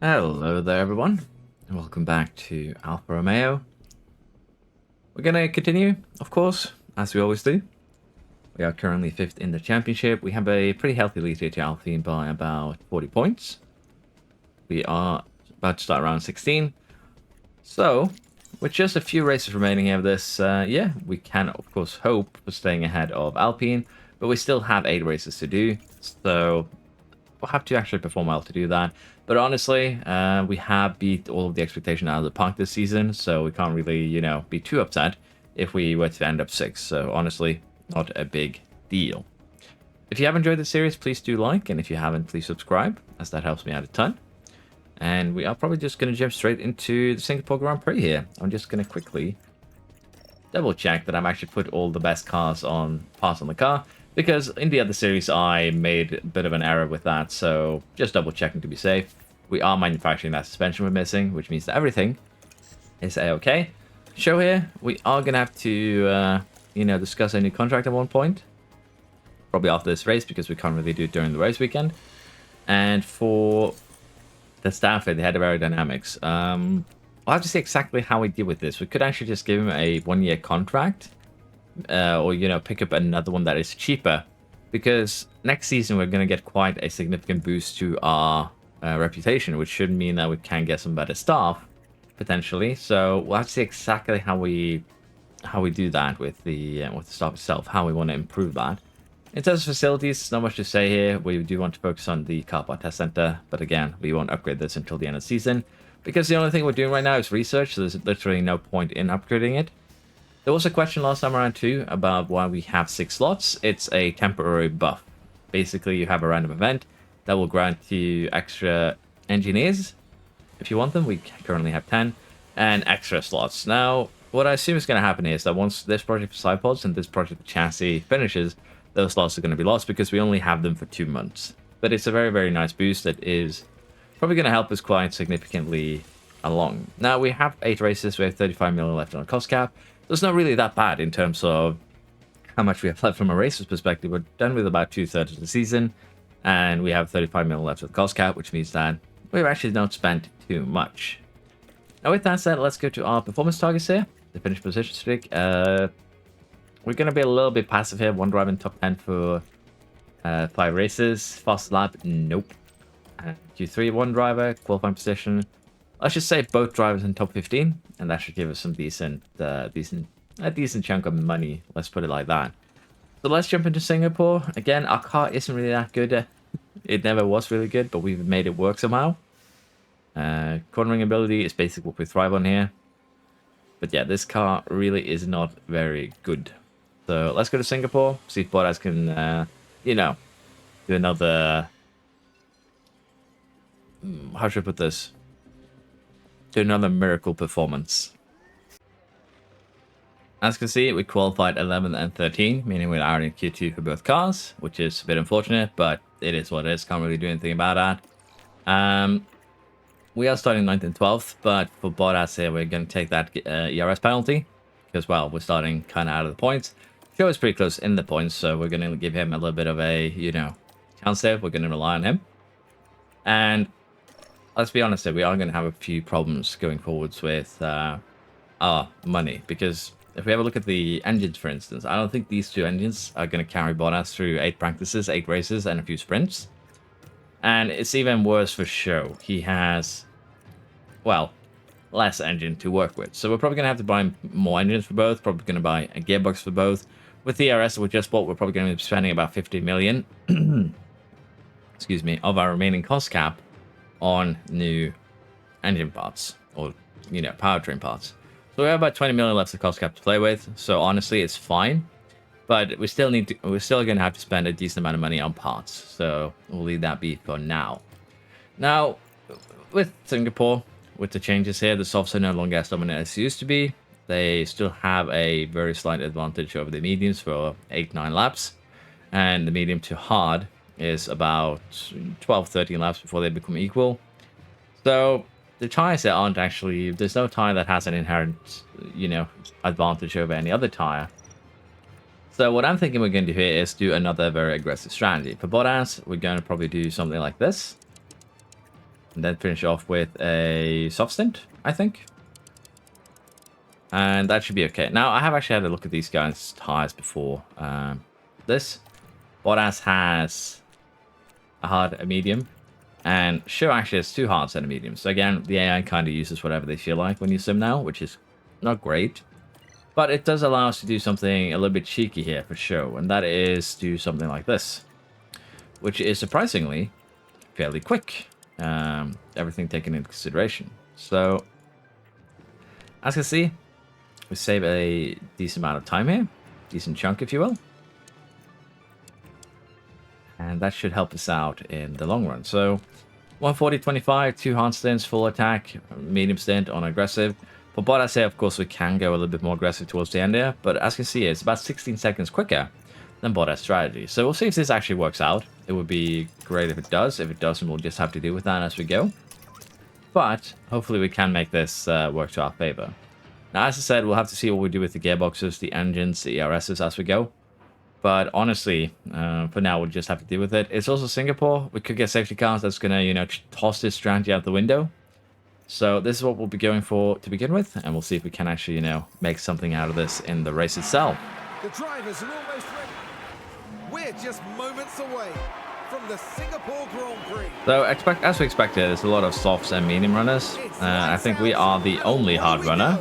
Hello there, everyone, and welcome back to Alfa Romeo. We're going to continue, of course, as we always do. We are currently 5th in the championship. We have a pretty healthy lead here to Alpine by about 40 points. We are about to start round 16. So, with just a few races remaining of this, we can, of course, hope for staying ahead of Alpine, but we still have 8 races to do, so we'll have to actually perform well to do that. But honestly, we have beat all of the expectation out of the park this season, so we can't really, be too upset if we were to end up 6th. So honestly, not a big deal. If you have enjoyed the series, please do like, and if you haven't, please subscribe, as that helps me out a ton. And we are probably just going to jump straight into the Singapore Grand Prix here. I'm just going to quickly double check that I've actually put all the best parts on the car, because in the other series I made a bit of an error with that, so just double checking to be safe. We are manufacturing that suspension we're missing, which means that everything is a-okay. Show here, we are going to have to, discuss a new contract at one point. Probably after this race, because we can't really do it during the race weekend. And for the staff at the head of aerodynamics, I'll have to see exactly how we deal with this. We could actually just give him a 1-year contract, or pick up another one that is cheaper, because next season we're going to get quite a significant boost to our reputation, which should mean that we can get some better staff potentially. So we'll have to see exactly how we do that with the staff itself, how we want to improve that. In terms of facilities, not much to say here. We do want to focus on the car part test center, but again, we won't upgrade this until the end of the season, because the only thing we're doing right now is research, so there's literally no point in upgrading it. There was a question last time around too about why we have 6 slots. It's a temporary buff. Basically, you have a random event that will grant you extra engineers if you want them. We currently have 10, and extra slots. Now, what I assume is going to happen is that once this project for side pods and this project for chassis finishes, those slots are going to be lost because we only have them for 2 months. But it's a very, very nice boost that is probably going to help us quite significantly along. Now, we have 8 races. We have 35 million left on the cost cap. So it's not really that bad in terms of how much we have left from a racer's perspective. We're done with about 2/3 of the season, and we have 35 million left of the cost cap, which means that we've actually not spent too much. Now, with that said, let's go to our performance targets here. The finish position streak. We're going to be a little bit passive here. 1 driver in top 10 for 5 races. Fast lap, nope. Q3, 1 driver, qualifying position. I should say both drivers in top 15, and that should give us some decent chunk of money. Let's put it like that. So let's jump into Singapore. Again, our car isn't really that good. It never was really good, but we've made it work somehow. Cornering ability is basically what we thrive on here. But yeah, this car really is not very good. So let's go to Singapore, see if Bottas can, do another... How should I put this? Do another miracle performance. As you can see, we qualified 11th and 13th, meaning we're out in Q2 for both cars, which is a bit unfortunate, but it is what it is. Can't really do anything about that. We are starting 9th and 12th, but for Bottas here, we're going to take that ERS penalty, because, well, we're starting kind of out of the points. Joe is pretty close in the points, so we're going to give him a little bit of a, chance there. We're going to rely on him. And let's be honest here, we are going to have a few problems going forwards with our money, because if we have a look at the engines, for instance, I don't think these 2 engines are going to carry Bottas through 8 practices, 8 races, and a few sprints. And it's even worse for Show. He has, well, less engine to work with. So we're probably going to have to buy more engines for both, probably going to buy a gearbox for both. With the ERS we just bought, we're probably going to be spending about 50 million excuse me, of our remaining cost cap on new engine parts, or powertrain parts. So we have about 20 million left of cost cap to play with. So honestly, it's fine, but we're still going to have to spend a decent amount of money on parts. So we'll leave that be for now. Now, with Singapore, with the changes here, the softs are no longer as dominant as it used to be. They still have a very slight advantage over the mediums for 8-9 laps, and the medium to hard is about 12-13 laps before they become equal. So the tires there aren't actually, there's no tire that has an inherent, advantage over any other tire. So what I'm thinking we're going to do here is do another very aggressive strategy. For Bottas, we're going to probably do something like this. And then finish off with a soft stint, I think. And that should be okay. Now, I have actually had a look at these guys' tires before this. Bottas has a hard, a medium. And Show actually has 2 hards and a medium. So again, the AI kind of uses whatever they feel like when you sim now, which is not great. But it does allow us to do something a little bit cheeky here for Show. And that is do something like this. Which is surprisingly fairly quick. Everything taken into consideration. So, as you can see, we save a decent amount of time here. Decent chunk, if you will. And that should help us out in the long run. So 140.25, 2 hard stints, full attack, medium stint on aggressive. For Bottas here, of course, we can go a little bit more aggressive towards the end there. But as you can see, it's about 16 seconds quicker than Bottas' strategy. So we'll see if this actually works out. It would be great if it does. If it doesn't, we'll just have to deal with that as we go. But hopefully we can make this work to our favor. Now, as I said, we'll have to see what we do with the gearboxes, the engines, the ERSs as we go. But honestly, for now, we'll just have to deal with it. It's also Singapore. We could get safety cars that's going to, you know, toss this strategy out the window. So this is what we'll be going for to begin with. And we'll see if we can actually, you know, make something out of this in the race itself. The drivers are almost ready. We're just moments away from the Singapore Grand Prix. So as we expected, there's a lot of softs and medium runners. I think we are the only hard runner.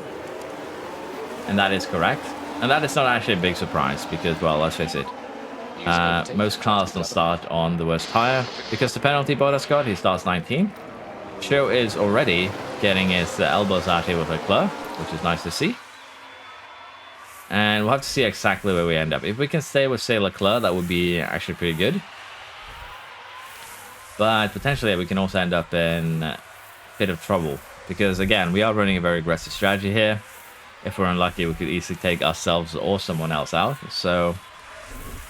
And that is correct. And that is not actually a big surprise because, well, let's face it. Most cars don't start on the worst tire. Because the penalty Bottas got, he starts 19th. Show is already getting his elbows out here with Leclerc, which is nice to see. And we'll have to see exactly where we end up. If we can stay with, say, Leclerc, that would be actually pretty good. But potentially we can also end up in a bit of trouble. Because, again, we are running a very aggressive strategy here. If we're unlucky, we could easily take ourselves or someone else out. So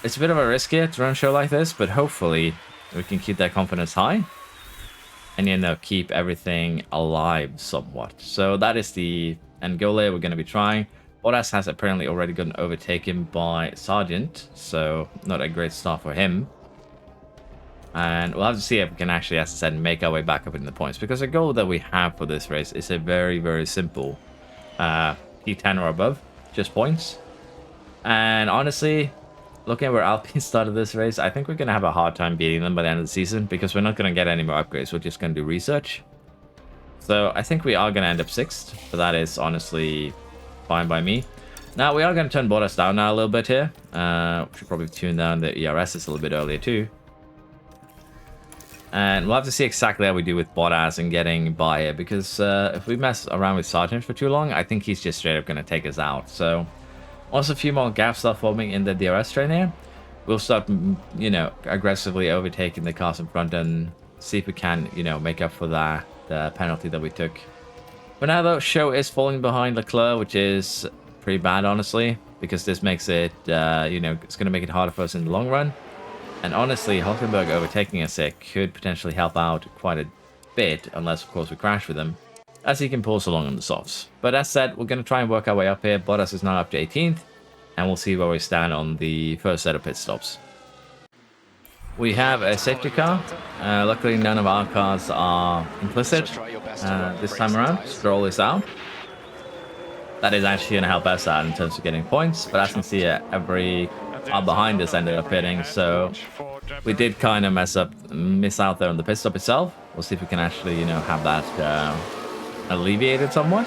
it's a bit of a risk here to run a show like this, but hopefully we can keep that confidence high and, you know, keep everything alive somewhat. So that is the end goal here we're going to be trying. Bottas has apparently already gotten overtaken by Sargent, so not a great start for him. And we'll have to see if we can actually, as I said, make our way back up in the points, because the goal that we have for this race is a very, very simple P10 or above, just points. And honestly, looking at where Alpine started this race, I think we're going to have a hard time beating them by the end of the season, because we're not going to get any more upgrades. We're just going to do research. So I think we are going to end up 6th, but that is honestly fine by me. Now, we are going to turn Bottas down now a little bit here. We should probably tune down the ERSs a little bit earlier too. And we'll have to see exactly how we do with Bottas and getting by here, because if we mess around with Sargent for too long, I think he's just straight up going to take us out. So once a few more gaps start forming in the DRS train here, we'll start, you know, aggressively overtaking the cars in front and see if we can, you know, make up for that penalty that we took. For now, though, Show is falling behind Leclerc, which is pretty bad, honestly, because this makes it, you know, it's going to make it harder for us in the long run. And honestly, Hulkenberg overtaking us here could potentially help out quite a bit, unless, of course, we crash with him, as he can pull us along on the softs. But as said, we're going to try and work our way up here. Bottas is now up to 18th, and we'll see where we stand on the first set of pit stops. We have a safety car. Luckily, none of our cars are implicit this time around. Stroll is out. That is actually going to help us out in terms of getting points. But as you can see, every car behind us ended up pitting. So we did kind of miss out there on the pit stop itself. We'll see if we can actually, you know, have that alleviated somewhat.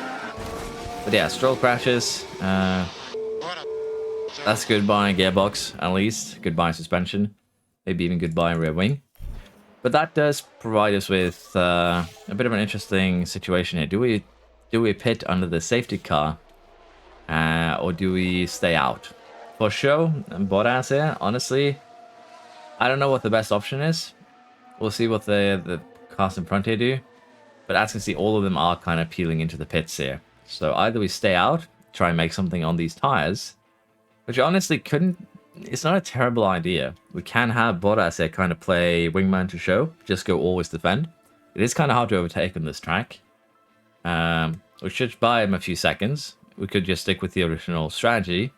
But yeah, Stroll crashes. That's goodbye gearbox, at least. Goodbye suspension. Maybe even goodbye rear wing. But that does provide us with a bit of an interesting situation here. Do we pit under the safety car, or do we stay out? For Show and Bottas here, honestly, I don't know what the best option is. We'll see what the cars in front here do. But as you can see, all of them are kind of peeling into the pits here. So either we stay out, try and make something on these tires, which honestly couldn't. It's not a terrible idea. We can have Bottas here kind of play wingman to Show, just go always defend. It is kind of hard to overtake on this track. We should buy him a few seconds. We could just stick with the original strategy.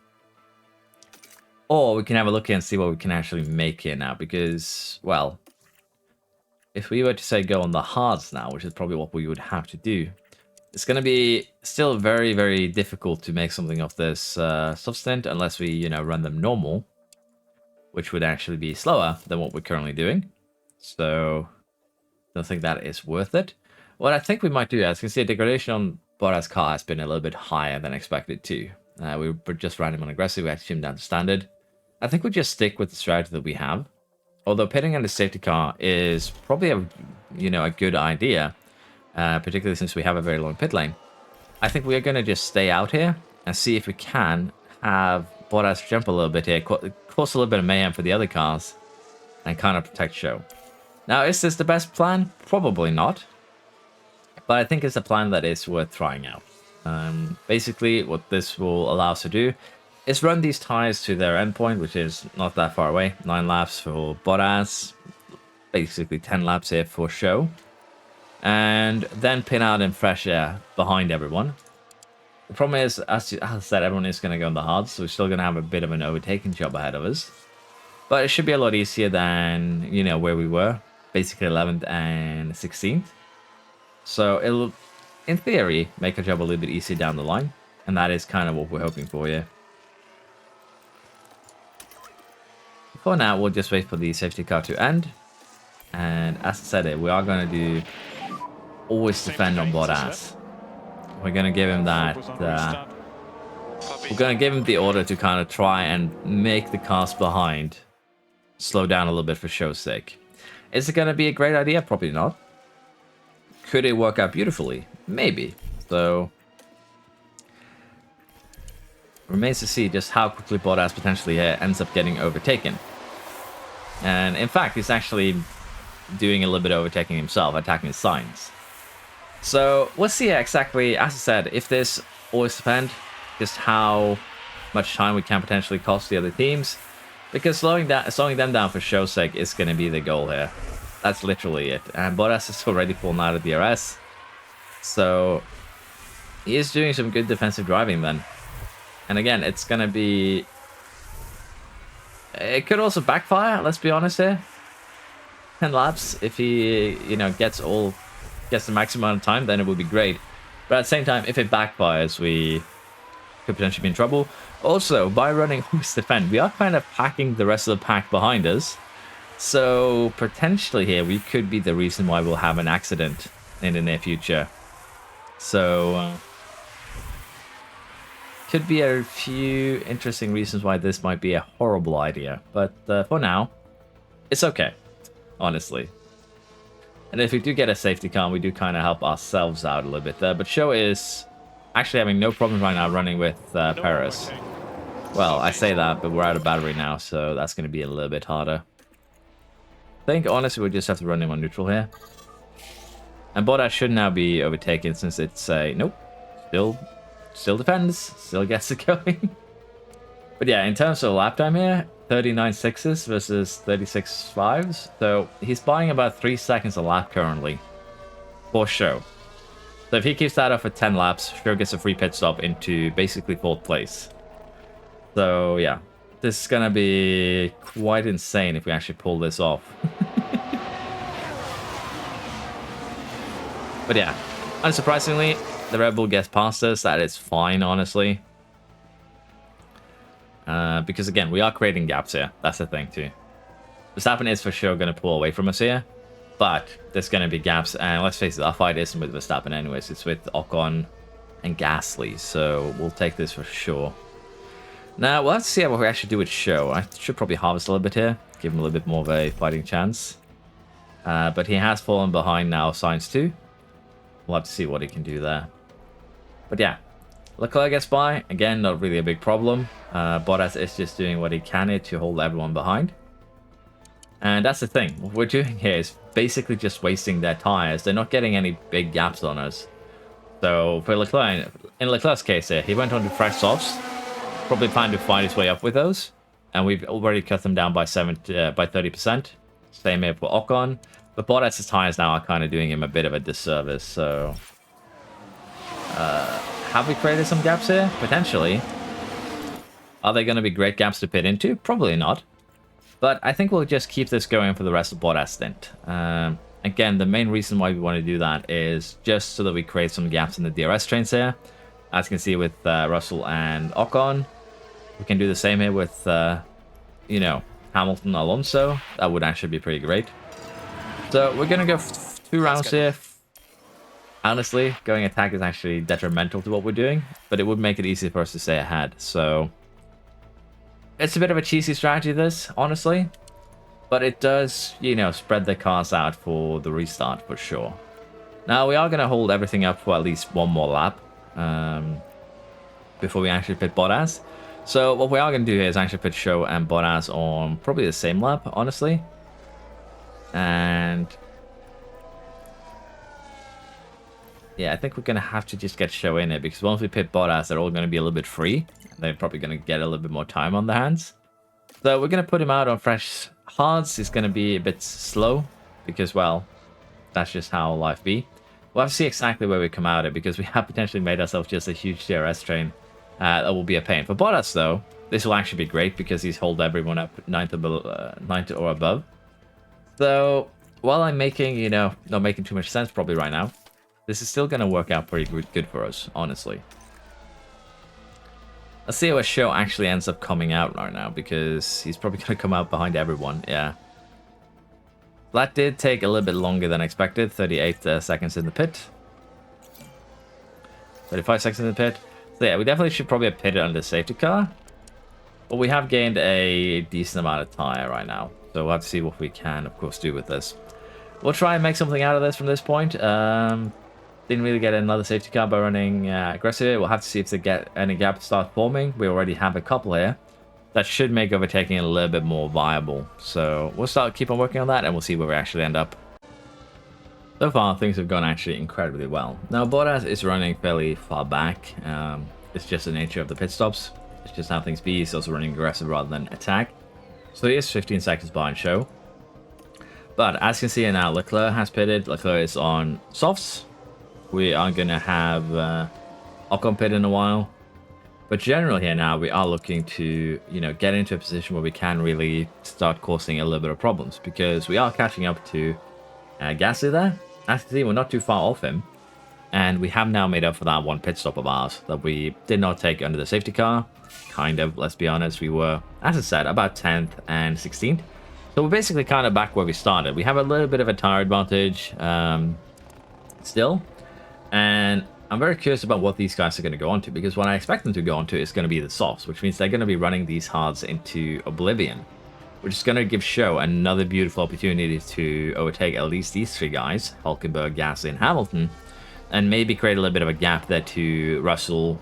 Or we can have a look here and see what we can actually make here now. Because, well, if we were to say go on the hards now, which is probably what we would have to do, it's going to be still very, very difficult to make something of this stint unless we, you know, run them normal, which would actually be slower than what we're currently doing. So don't think that is worth it. What I think we might do, as you can see, degradation on Bottas' car has been a little bit higher than expected too. We were just ran him on aggressive, we had to tune down to standard. I think we just stick with the strategy that we have. Although pitting on the safety car is probably a, you know, a good idea, particularly since we have a very long pit lane. I think we are going to just stay out here and see if we can have Bottas jump a little bit here, cause a little bit of mayhem for the other cars, and kind of protect show. Now, is this the best plan? Probably not. But I think it's a plan that is worth trying out. Basically, what this will allow us to do is run these tires to their endpoint, which is not that far away. 9 laps for Bottas, basically 10 laps here for show. And then pin out in fresh air behind everyone. The problem is, as I said, everyone is going to go on the hards, so we're still going to have a bit of an overtaking job ahead of us. But it should be a lot easier than, you know, where we were. Basically 11th and 16th. So it'll, in theory, make our job a little bit easier down the line. And that is kind of what we're hoping for here. For now, we'll just wait for the safety car to end. And as I said, we are going to do always defend on Bottas. We're going to give him that. We're going to give him the order to kind of try and make the cars behind slow down a little bit for show's sake. Is it going to be a great idea? Probably not. Could it work out beautifully? Maybe. So remains to see just how quickly Bottas potentially ends up getting overtaken. And in fact, he's actually doing a little bit of overtaking himself, attacking his signs. So we'll see exactly, as I said, if this always depends, just how much time we can potentially cost the other teams. Because slowing them down for show's sake is going to be the goal here. That's literally it. And Bottas is already pulling out of DRS. So he is doing some good defensive driving then. And again, it's going to be... It could also backfire, let's be honest here. 10 laps, if he, you know, gets the maximum amount of time, then it would be great. But at the same time, if it backfires, we could potentially be in trouble. Also, by running always defend, we are kind of packing the rest of the pack behind us. So potentially here, we could be the reason why we'll have an accident in the near future. So could be a few interesting reasons why this might be a horrible idea. But for now, it's okay, honestly. And if we do get a safety car, we do kind of help ourselves out a little bit there. But Show is actually having no problem right now running with Paris. Well, I say that, but we're out of battery now, so that's going to be a little bit harder. I think, honestly, we just have to run him on neutral here. And Bottas should now be overtaken since it's a... Nope. Still defends. Still gets it going. But yeah, in terms of lap time here, 39.6s versus 36.5s. So he's buying about 3 seconds a lap currently. For Show. So if he keeps that up for 10 laps, Show gets a free pit stop into basically 4th place. So yeah, this is going to be quite insane if we actually pull this off. But yeah, unsurprisingly, the Red Bull gets past us. That is fine, honestly. Because again, we are creating gaps here. That's the thing too. Verstappen is for sure going to pull away from us here. But there's going to be gaps. And let's face it, our fight isn't with Verstappen anyways. It's with Ocon and Gasly. So we'll take this for sure. Now, we'll have to see what we actually do with Show. I should probably harvest a little bit here. Give him a little bit more of a fighting chance. But he has fallen behind now, Sainz 2. We'll have to see what he can do there. But yeah, Leclerc gets by. Again, not really a big problem. Bottas is just doing what he can here to hold everyone behind. And that's the thing. What we're doing here is basically just wasting their tires. They're not getting any big gaps on us. So for Leclerc, in Leclerc's case here, he went on to fresh softs. Probably planned to find his way up with those. And we've already cut them down by 30%. Same here for Ocon. But Bottas' tires now are kind of doing him a bit of a disservice. So have we created some gaps here? Potentially. Are they going to be great gaps to pit into? Probably not. But I think we'll just keep this going for the rest of Bottas' stint. Again, the main reason why we want to do that is just so that we create some gaps in the DRS trains here. As you can see with Russell and Ocon. We can do the same here with, you know, Hamilton, Alonso. That would actually be pretty great. So we're going to go 2 rounds here. Honestly, going attack is actually detrimental to what we're doing, but it would make it easier for us to stay ahead. So it's a bit of a cheesy strategy, this, honestly. But it does, you know, spread the cars out for the restart for sure. Now, we are going to hold everything up for at least one more lap before we actually pit Bottas. So what we are going to do here is actually put Show and Bottas on probably the same lap, honestly. And yeah, I think we're going to have to just get Show in it, because once we pit Bottas, they're all going to be a little bit free. They're probably going to get a little bit more time on their hands. So we're going to put him out on fresh hards. He's going to be a bit slow because, well, that's just how life be. We'll have to see exactly where we come out at, because we have potentially made ourselves just a huge DRS train. That will be a pain. For Bottas, though, this will actually be great because he's hold everyone up 9th or above. So while I'm making, you know, not making too much sense probably right now, this is still going to work out pretty good for us, honestly. Let's see where Show actually ends up coming out right now, because he's probably going to come out behind everyone. Yeah. That did take a little bit longer than expected. 38 seconds in the pit. 35 seconds in the pit. So yeah, we definitely should probably have pitted under the safety car. But we have gained a decent amount of tire right now. So we'll have to see what we can, of course, do with this. We'll try and make something out of this from this point. Didn't really get another safety car by running aggressive. We'll have to see if they get any gaps start forming. We already have a couple here. That should make overtaking a little bit more viable. So we'll keep on working on that, and we'll see where we actually end up. So far, things have gone actually incredibly well. Now, Bottas is running fairly far back. It's just the nature of the pit stops. It's just how things be. He's also running aggressive rather than attack. So he is 15 seconds behind Show. But as you can see now, Leclerc has pitted. Leclerc is on softs. We are going to have Ocon pit in a while. But generally here now, we are looking to, you know, get into a position where we can really start causing a little bit of problems, because we are catching up to Gasly there. As you can see, we're not too far off him. And we have now made up for that one pit stop of ours that we did not take under the safety car. Kind of, let's be honest. We were, as I said, about 10th and 16th. So we're basically kind of back where we started. We have a little bit of a tire advantage still. And I'm very curious about what these guys are going to go on to, because what I expect them to go on to is going to be the softs, which means they're going to be running these hards into oblivion, which is going to give Show another beautiful opportunity to overtake at least these 3 guys, Hülkenberg, Gasly, and Hamilton, and maybe create a little bit of a gap there to Russell,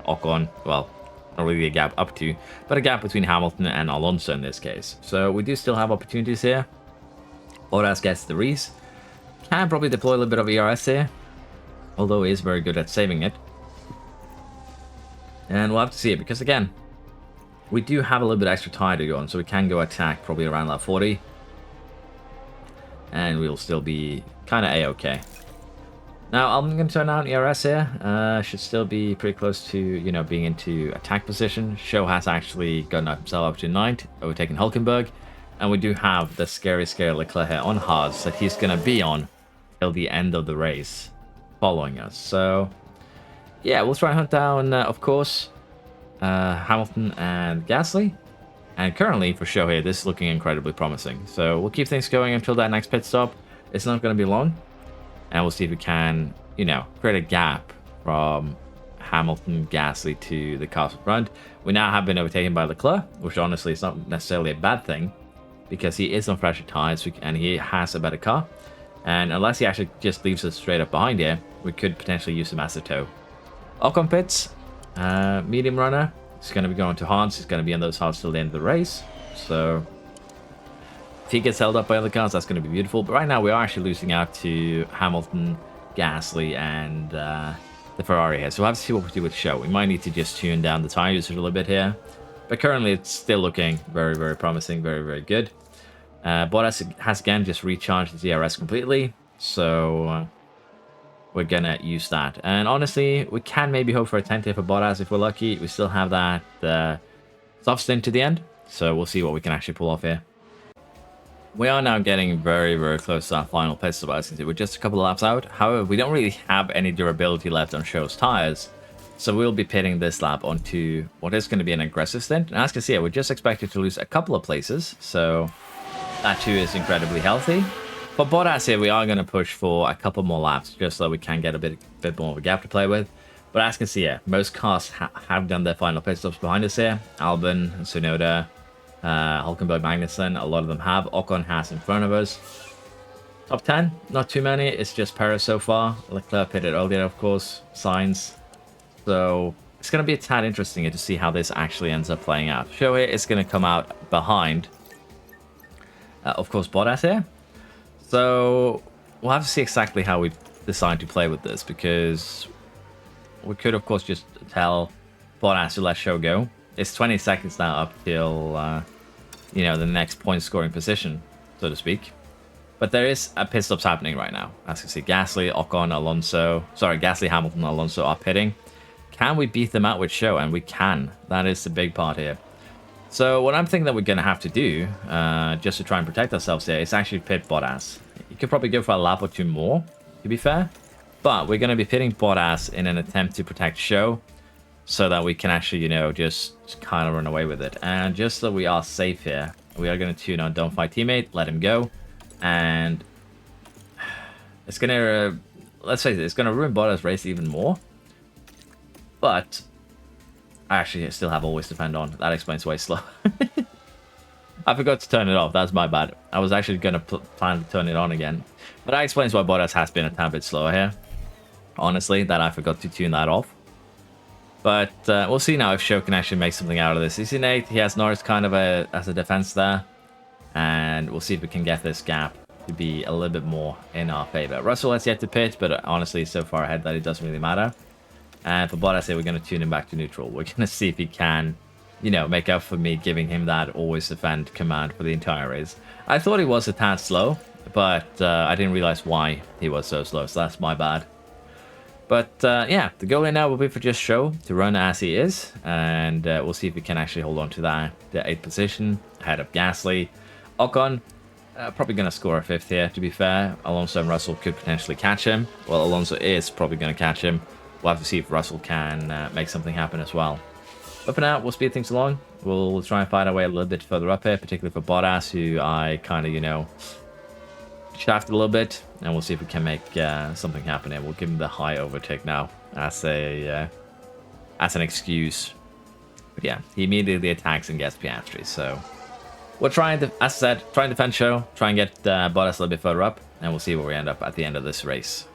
Ocon, well, not really a gap up to, but a gap between Hamilton and Alonso in this case. So we do still have opportunities here. Bottas gets the Reese. Can probably deploy a little bit of ERS here, although he is very good at saving it. And we'll have to see it, because again, we do have a little bit extra tire to go on, so we can go attack probably around lap 40. And we'll still be kind of A-okay. Now, I'm going to turn on ERS here. Should still be pretty close to, you know, being into attack position. Show has actually gotten himself up to 9th, overtaking Hülkenberg. And we do have the scary Leclerc here on hards that he's going to be on till the end of the race, following us. So yeah, we'll try and hunt down, of course, Hamilton and Gasly. And currently for Show here, this is looking incredibly promising. So we'll keep things going until that next pit stop. It's not going to be long. And we'll see if we can, you know, create a gap from Hamilton, Gasly to the cars in front. We now have been overtaken by Leclerc, which honestly is not necessarily a bad thing, because he is on fresher tires and he has a better car. And unless he actually just leaves us straight up behind here, we could potentially use him as a tow. Ocon pits, medium runner. He's going to be going to hards. He's going to be in those hards till the end of the race. So if he gets held up by other cars, that's going to be beautiful. But right now, we are actually losing out to Hamilton, Gasly, and the Ferrari here. So we'll have to see what we do with Show. We might need to just tune down the tire usage a little bit here. But currently, it's still looking very, very promising, very, very good. Bottas has again just recharged the DRS completely. So we're going to use that. And honestly, we can maybe hope for a 10th here for Bottas if we're lucky. We still have that soft stint to the end. So we'll see what we can actually pull off here. We are now getting very, very close to our final pit stop, as you can see. We're just a couple of laps out. However, we don't really have any durability left on Show's tires. So we'll be pitting this lap onto what is going to be an aggressive stint. And as you can see, we're just expected to lose a couple of places. So that too is incredibly healthy. For Bottas here, we are going to push for a couple more laps just so we can get a bit more of a gap to play with. But as you can see here, most cars have done their final pit stops behind us here. Albon, Tsunoda, Hulkenberg, Magnussen, a lot of them have. Ocon has in front of us. Top 10, not too many. It's just Perez so far. Leclerc pitted earlier, of course. Sainz. So it's going to be a tad interesting to see how this actually ends up playing out. Show here is going to come out behind, of course, Bottas here. So we'll have to see exactly how we decide to play with this, because we could, of course, just tell Bottas to let Show go. It's 20 seconds now up till, you know, the next point scoring position, so to speak. But there is a pit stops happening right now. As you can see, Gasly, Ocon, Gasly, Hamilton, Alonso are pitting. Can we beat them out with Show? And we can. That is the big part here. So what I'm thinking that we're going to have to do, just to try and protect ourselves here, is actually pit Bottas. You could probably go for a lap or two more, to be fair. But we're going to be pitting Bottas in an attempt to protect Show, so that we can actually, you know, just kind of run away with it. And just so we are safe here, we are going to tune on Don't Fight Teammate, let him go. And it's going to, let's face it, it's going to ruin Bottas' race even more. But I actually still have Always Defend on. That explains why it's slow. I forgot to turn it off. That's my bad. I was actually going to plan to turn it on again. But that explains why Bottas has been a tad bit slower here. Honestly, that I forgot to tune that off. But we'll see now if Show can actually make something out of this. He's in 8th. He has Norris kind of as a defense there. And we'll see if we can get this gap to be a little bit more in our favor. Russell has yet to pit, but honestly, he's so far ahead that it doesn't really matter. And for Bottas here, we're going to tune him back to neutral. We're going to see if he can, you know, make up for me giving him that always defend command for the entire race. I thought he was a tad slow, but I didn't realize why he was so slow, so that's my bad. But yeah, the goal here now will be for just Show to run as he is, and we'll see if we can actually hold on to that, the 8th position, ahead of Gasly. Ocon, probably going to score a 5th here, to be fair. Alonso and Russell could potentially catch him. Well, Alonso is probably going to catch him. We'll have to see if Russell can make something happen as well. But for now, we'll speed things along. We'll try and find our way a little bit further up here, particularly for Bottas, who I kind of, you know, shafted a little bit. And we'll see if we can make something happen here. We'll give him the high overtake now as an excuse. But yeah, he immediately attacks and gets Piastri. So we're trying to, as I said, try and defend Show, try and get Bottas a little bit further up, and we'll see where we end up at the end of this race.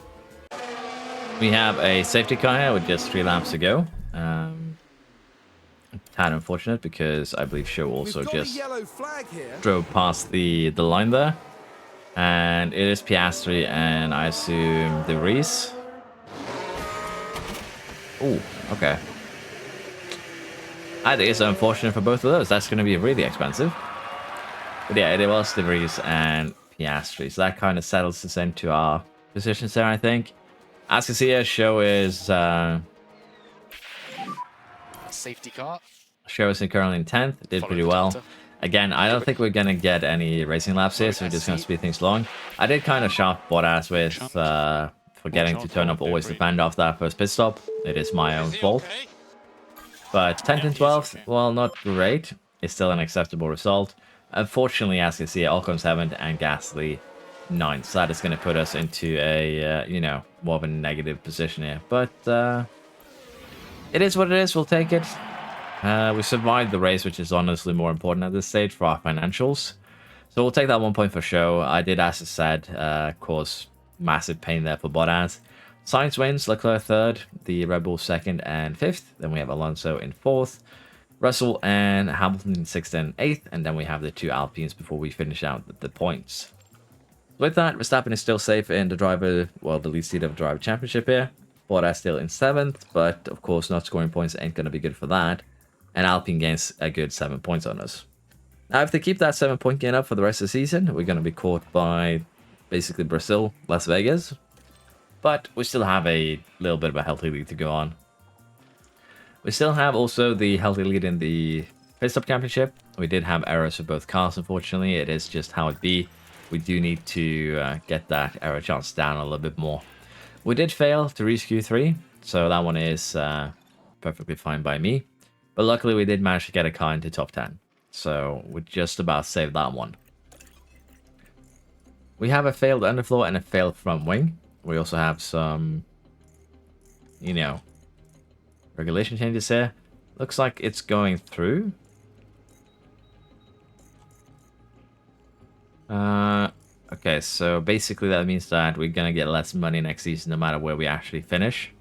We have a safety car here with just 3 laps to go. Tad unfortunate because I believe Show also just drove past the line there. And it is Piastri and I assume De Vries. Oh, okay. That is unfortunate for both of those. That's going to be really expensive. But yeah, it was De Vries and Piastri. So that kind of settles us into our positions there, I think. As you can see here, Show is... safety car. Show is currently in 10th. Did pretty well. Again, I don't think we're going to get any racing laps here, so we're just going to speed things along. I did kind of shaft Bottas with forgetting to turn up Always Defend after that first pit stop. It is my own fault. But 10th and 12th, well, not great. It's still an acceptable result. Unfortunately, as you can see, Ocon 7th and Gasly 9th. So that is going to put us into a, you know, more of a negative position here. But it is what it is. We'll take it. We survived the race, which is honestly more important at this stage for our financials. So we'll take that 1 point for Show. I did, as I said, cause massive pain there for Bottas. Sainz wins, Leclerc 3rd, the Red Bull 2nd and 5th. Then we have Alonso in 4th, Russell and Hamilton in 6th and 8th. And then we have the 2 Alpines before we finish out the points. With that, Verstappen is still safe in the driver, well, the lead seat of the driver championship here. Bottas still in 7th, but of course not scoring points ain't going to be good for that. And Alpine gains a good 7 points on us. Now, if they keep that 7-point gain up for the rest of the season, we're going to be caught by basically Brazil, Las Vegas. But we still have a little bit of a healthy lead to go on. We still have also the healthy lead in the pit stop championship. We did have errors for both cars, unfortunately. It is just how it be. We do need to get that error chance down a little bit more. We did fail to reach Q3, so that one is perfectly fine by me. But luckily we did manage to get a car into top 10. So we just about saved that one. We have a failed underfloor and a failed front wing. We also have some, you know, regulation changes here. Looks like it's going through. Okay, so basically that means that we're gonna get less money next season no matter where we actually finish.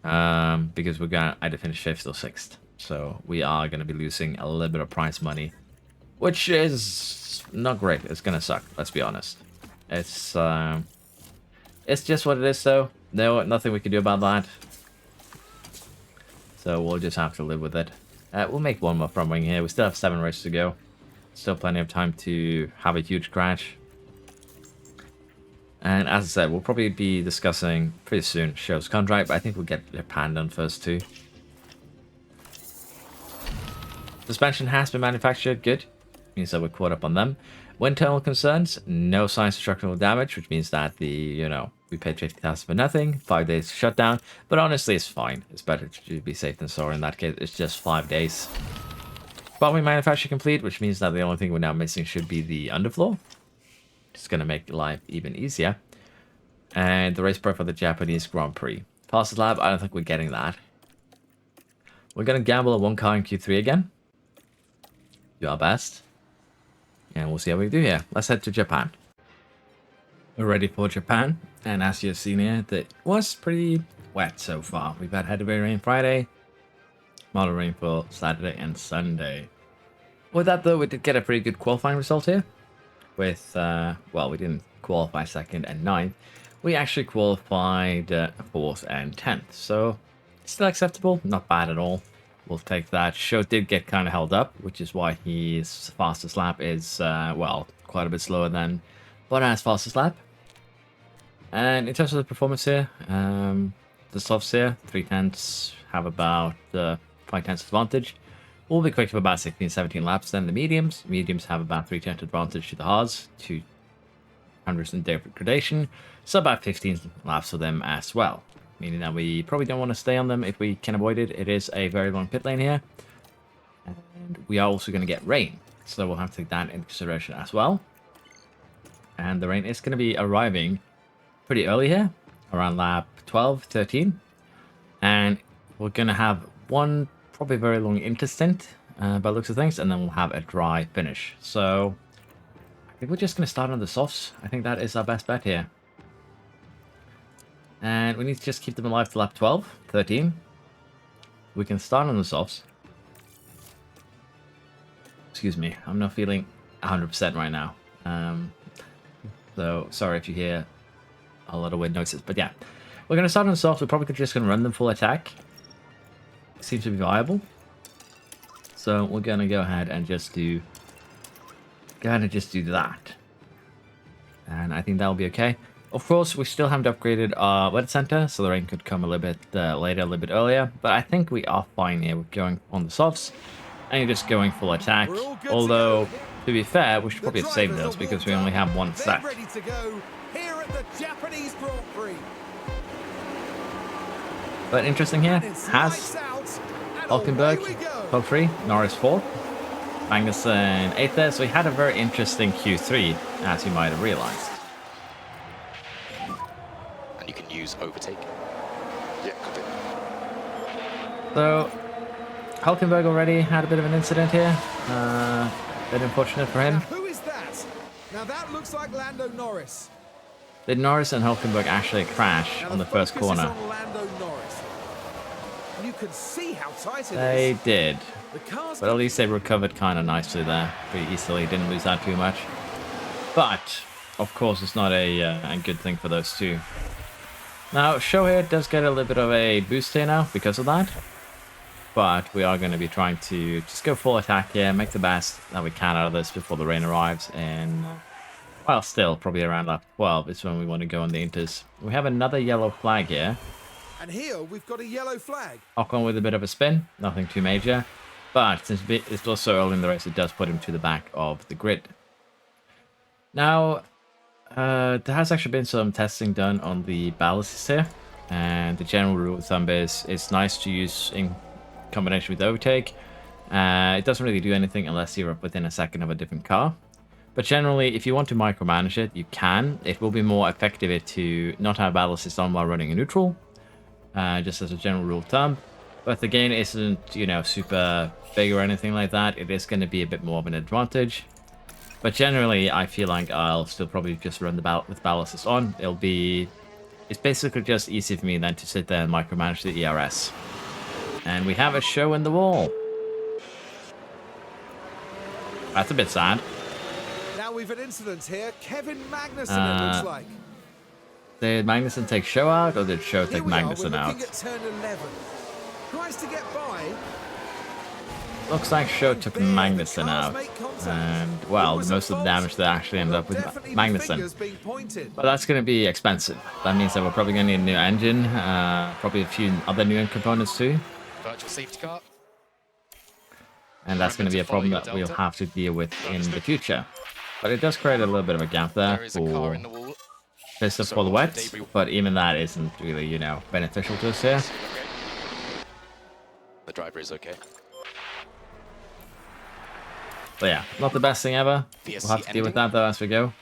Because we're gonna either finish 5th or 6th. So we are gonna be losing a little bit of prize money, which is not great. It's gonna suck, let's be honest. It's just what it is though. Nothing we can do about that. So we'll just have to live with it. We'll make one more front wing here. We still have 7 races to go. Still plenty of time to have a huge crash. And as I said, we'll probably be discussing pretty soon Show's contract, but I think we'll get Japan done first too. Suspension has been manufactured, good. Means that we're caught up on them. Wind tunnel concerns, no signs of structural damage, which means that we paid 50,000 for nothing, 5 days shutdown, but honestly it's fine. It's better to be safe than sorry in that case. It's just 5 days. Bombing manufacture complete, which means that the only thing we're now missing should be the underfloor. It's going to make life even easier. And the race pro for the Japanese Grand Prix. Fastest lap, I don't think we're getting that. We're going to gamble at 1 car in Q3 again. Do our best. And we'll see how we do here. Let's head to Japan. We're ready for Japan. And as you've seen here, it was pretty wet so far. We've had heavy rain Friday. Moderate rainfall Saturday and Sunday. With that though, we did get a pretty good qualifying result here. With, well, we didn't qualify 2nd and 9th. We actually qualified 4th and 10th. So, still acceptable. Not bad at all. We'll take that. Show did get kind of held up, which is why his fastest lap is, well, quite a bit slower than Bottas' fastest lap. And in terms of the performance here, the softs here, 3/10 have about 5/10 advantage. We'll be quick for about 16-17 laps. Then the mediums. Mediums have about 3/10 advantage to the hards, 200 in degradation. So about 15 laps for them as well. Meaning that we probably don't want to stay on them if we can avoid it. It is a very long pit lane here. And we are also going to get rain. So we'll have to take that into consideration as well. And the rain is going to be arriving pretty early here. Around lap 12, 13. And we're going to have one probably very long interstint by the looks of things. And then we'll have a dry finish. So I think we're just going to start on the softs. I think that is our best bet here. And we need to just keep them alive to lap 12, 13. We can start on the softs. Excuse me, I'm not feeling 100% right now. So, sorry if you hear a lot of weird noises. But yeah, we're going to start on the softs. We're probably just going to run them full attack. Seems to be viable. So, we're going to go ahead and just do... that. And I think that'll be okay. Of course, we still haven't upgraded our weather center, so the rain could come a little bit later, a little bit earlier. But I think we are fine here. We're going on the softs, and you're just going full attack. Although, to be fair, we should probably have saved those because we only have one set. Ready to go here at the Japanese Grand Prix. But interesting here, Haas, Hulkenberg, top 3, Norris 4th, Magnussen 8th there. So we had a very interesting Q3, as you might have realized. Use overtake. Yeah, copy. So, Hulkenberg already had a bit of an incident here. Bit unfortunate for him. Now, who is that? Now that looks like Lando Norris. Did Norris and Hulkenberg actually crash on the first corner? On Lando Norris. You can see how tight it They is. did. But at least they recovered kind of nicely there. Pretty easily. Didn't lose that too much. But, of course, it's not a good thing for those two. Now, Show here does get a little bit of a boost here now because of that. But we are going to be trying to just go full attack here, make the best that we can out of this before the rain arrives. And, well, still, probably around lap 12 is when we want to go on the inters. We have another yellow flag here. And here we've got a yellow flag. Ocon with a bit of a spin, nothing too major. But since it's still so early in the race, it does put him to the back of the grid. Now, there has actually been some testing done on the ballasts here. And the general rule of thumb is it's nice to use in combination with overtake. It doesn't really do anything unless you're within a second of a different car. But generally, if you want to micromanage it, you can. It will be more effective to not have battle assist on while running in neutral, just as a general rule of thumb. But the gain isn't, you know, super big or anything like that. It is going to be a bit more of an advantage. But generally, I feel like I'll still probably just run the with battle assist on. It's basically just easy for me then to sit there and micromanage the ERS. And we have a show in the wall. That's a bit sad. Now we've an incident here. Kevin Magnussen, it looks like. Did Magnussen take Show out, or did Show Here take we are, Magnussen we're out? looking at turn 11. Tries to get by. Looks like Show took Magnussen out. And, well, most of the damage that actually ended up with Magnussen. But that's going to be expensive. That means that we're probably going to need a new engine, probably a few other new components too. Virtual safety car. And that's going to be a problem that we'll have to deal with in the future. But it does create a little bit of a gap there for pistol for the wets, but even that isn't really, you know, beneficial to us here. The driver is okay. But yeah, not the best thing ever. We'll have to deal with that though as we go.